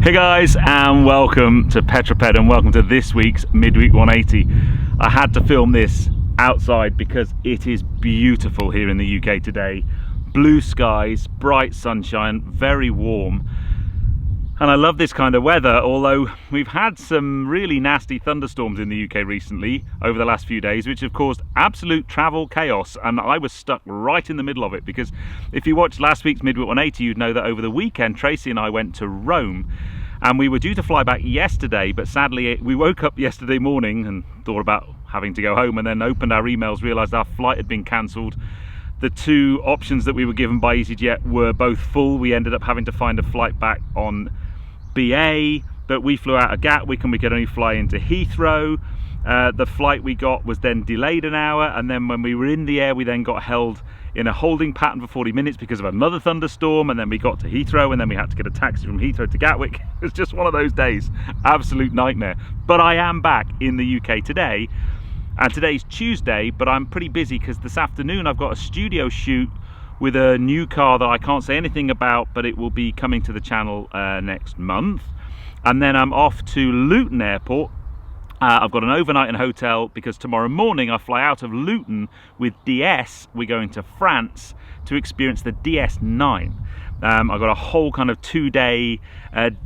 Hey guys, and welcome to Petrol Ped, and welcome to this week's Midweek 180. I had to film this outside because it is beautiful here in the UK today. Blue skies, bright sunshine, very warm. And I love this kind of weather, although we've had some really nasty thunderstorms in the UK recently over the last few days, which have caused absolute travel chaos, and I was stuck right in the middle of it, because if you watched last week's Midweek 180, you'd know that over the weekend Tracy and I went to Rome, and we were due to fly back yesterday, but sadly we woke up yesterday morning and thought about having to go home, and then opened our emails, realised our flight had been cancelled. The two options that we were given by EasyJet were both full. We ended up having to find a flight back on BA, but we flew out of Gatwick and we could only fly into Heathrow. The flight we got was then delayed an hour, and then when we were in the air we then got held in a holding pattern for 40 minutes because of another thunderstorm, and then we got to Heathrow and then we had to get a taxi from Heathrow to Gatwick. It was just one of those days, absolute nightmare. But I am back in the UK today, and today's Tuesday, but I'm pretty busy because this afternoon I've got a studio shoot with a new car that I can't say anything about, but it will be coming to the channel next month. And then I'm off to Luton Airport. I've got an overnight in a hotel because tomorrow morning I fly out of Luton with DS. We're going to France to experience the DS9. I've got a whole kind of 2-day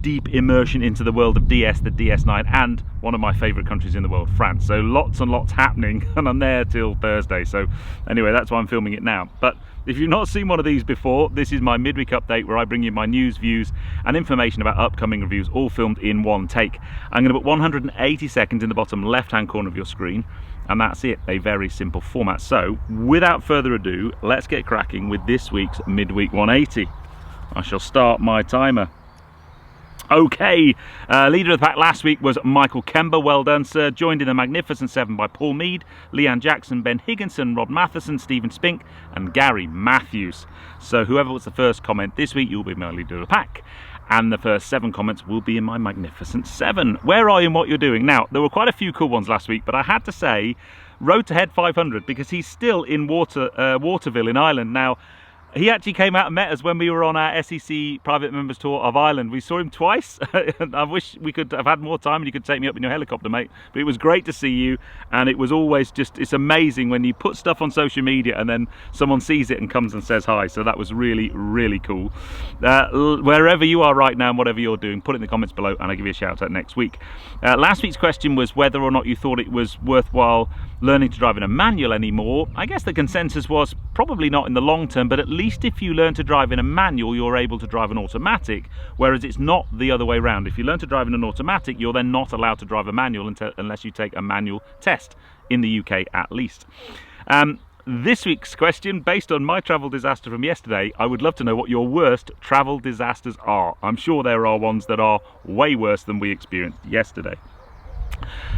deep immersion into the world of DS, the DS9, and one of my favourite countries in the world, France. So lots and lots happening, and I'm there till Thursday. So anyway, that's why I'm filming it now. But if you've not seen one of these before, this is my midweek update where I bring you my news, views and information about upcoming reviews, all filmed in one take. I'm going to put 180 seconds in the bottom left hand corner of your screen, and that's it, a very simple format. So without further ado, let's get cracking with this week's Midweek 180. I shall start my timer. Okay, leader of the pack last week was Michael Kember, well done sir, joined in the Magnificent 7 by Paul Mead, Leanne Jackson, Ben Higginson, Rob Matheson, Stephen Spink and Gary Matthews. So whoever was the first comment this week, you'll be my leader of the pack, and the first 7 comments will be in my Magnificent 7. Where are you and what you're doing? Now, there were quite a few cool ones last week, but I had to say Road to Head 500 because he's still in Waterville in Ireland. Now, he actually came out and met us when we were on our SEC private members tour of Ireland. We saw him twice. I wish we could have had more time and you could take me up in your helicopter, mate. But it was great to see you, and it was always just, it's amazing when you put stuff on social media and then someone sees it and comes and says hi. So that was really, really cool. Wherever you are right now and whatever you're doing, put it in the comments below and I'll give you a shout out next week. Last week's question was whether or not you thought it was worthwhile learning to drive in a manual anymore. I guess the consensus was probably not in the long term, but at least if you learn to drive in a manual, you're able to drive an automatic, whereas it's not the other way around. If you learn to drive in an automatic, you're then not allowed to drive a manual unless you take a manual test, in the UK at least. This week's question, based on my travel disaster from yesterday, I would love to know what your worst travel disasters are. I'm sure there are ones that are way worse than we experienced yesterday.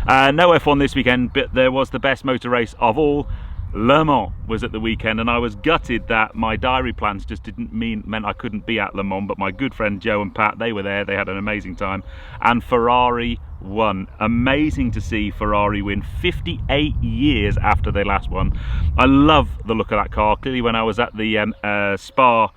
No F1 this weekend, but there was the best motor race of all. Le Mans was at the weekend, and I was gutted that my diary plans just meant I couldn't be at Le Mans, but my good friend Joe and Pat, they were there, they had an amazing time, and Ferrari won. Amazing to see Ferrari win 58 years after they last won. I love the look of that car. Clearly when I was at the Spa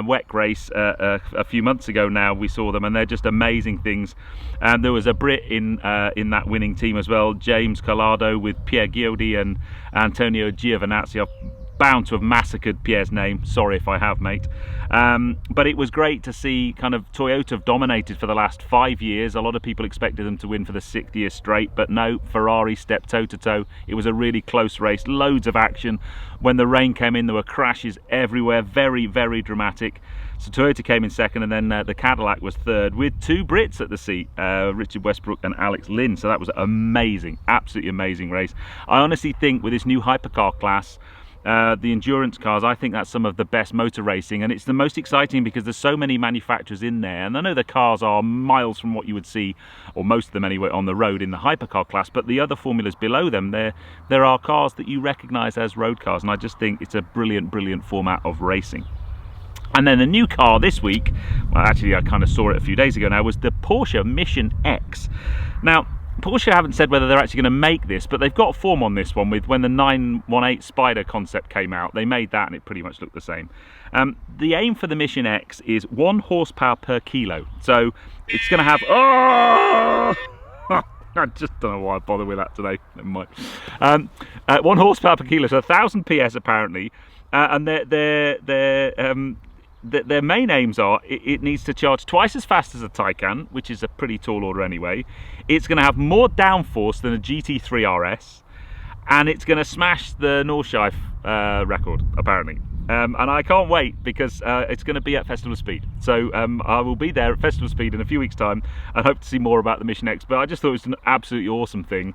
wet race a few months ago now, we saw them, and they're just amazing things. And there was a Brit in that winning team as well, James Collado, with Pierre Giodi and Antonio Giovinazzi. I'm bound to have massacred Pierre's name, sorry if I have, mate. But it was great to see kind of Toyota have dominated for the last 5 years. A lot of people expected them to win for the 6th year straight, but no, Ferrari stepped toe to toe. It was a really close race, loads of action. When the rain came in, there were crashes everywhere, very, very dramatic. So Toyota came in second, and then the Cadillac was third, with 2 Brits at the seat, Richard Westbrook and Alex Lynn. So that was amazing, absolutely amazing race. I honestly think with this new hypercar class, the endurance cars, I think that's some of the best motor racing, and it's the most exciting because there's so many manufacturers in there, and I know the cars are miles from what you would see, or most of them anyway, on the road in the hypercar class, but the other formulas below them, there are cars that you recognise as road cars, and I just think it's a brilliant, brilliant format of racing. And then the new car this week, well actually I kind of saw it a few days ago now, was the Porsche Mission X. Now, Porsche haven't said whether they're actually going to make this, but they've got form on this one. With when the 918 Spider concept came out, they made that and it pretty much looked the same. The aim for the Mission X is 1 horsepower per kilo. So it's going to have... Oh! I just don't know why I bother with that today. Never mind. 1 horsepower per kilo, so 1,000 PS apparently. And their main aims are it needs to charge twice as fast as a Taycan, which is a pretty tall order anyway. It's going to have more downforce than a GT3 RS, and it's going to smash the Nordschleife record apparently. And I can't wait because it's going to be at Festival of Speed. So I will be there at Festival of Speed in a few weeks' time and hope to see more about the Mission X. But I just thought it was an absolutely awesome thing.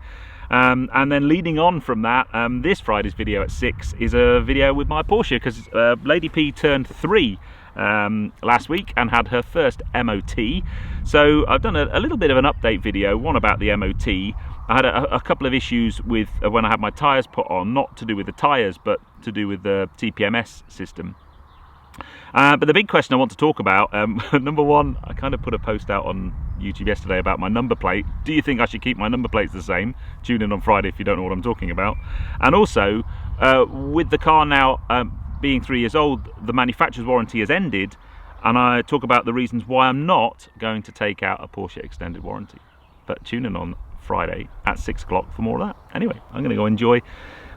And then leading on from that, this Friday's video at 6 is a video with my Porsche, because Lady P turned 3 last week and had her first MOT. So I've done a little bit of an update video, one about the MOT. I had a couple of issues with when I had my tyres put on, not to do with the tyres, but to do with the TPMS system. But the big question I want to talk about, number one, I kind of put a post out on YouTube yesterday about my number plate. Do you think I should keep my number plates the same? Tune in on Friday if you don't know what I'm talking about. And also, with the car now being 3 years old, the manufacturer's warranty has ended, and I talk about the reasons why I'm not going to take out a Porsche extended warranty. But tune in on Friday at 6 o'clock for more of that. Anyway, I'm going to go enjoy.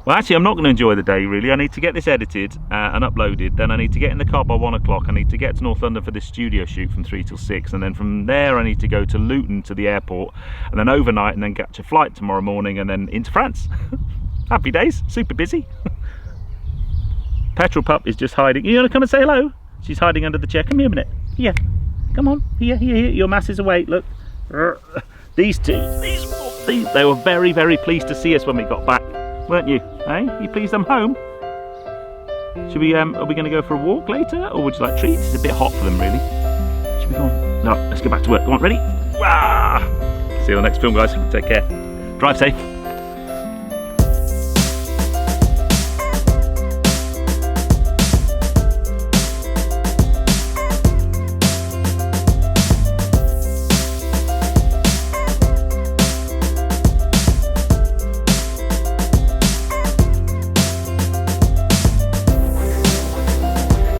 Well, actually, I'm not going to enjoy the day, really. I need to get this edited and uploaded. Then I need to get in the car by 1 o'clock. I need to get to North London for this studio shoot from 3 till 6. And then from there, I need to go to Luton to the airport. And then overnight, and then catch a flight tomorrow morning. And then into France. Happy days. Super busy. Petrol Pup is just hiding. You want to come and say hello? She's hiding under the chair. Come here a minute. Here. Come on. Here. Your mass is away. Look. These two. These, they were very, very pleased to see us when we got back. Weren't you? Hey, you pleased I'm home? Should we, are we going to go for a walk later? Or would you like treats? It's a bit hot for them, really. Should we go on? No, let's go back to work. Go on, ready? Wah! See you on the next film, guys. Take care. Drive safe.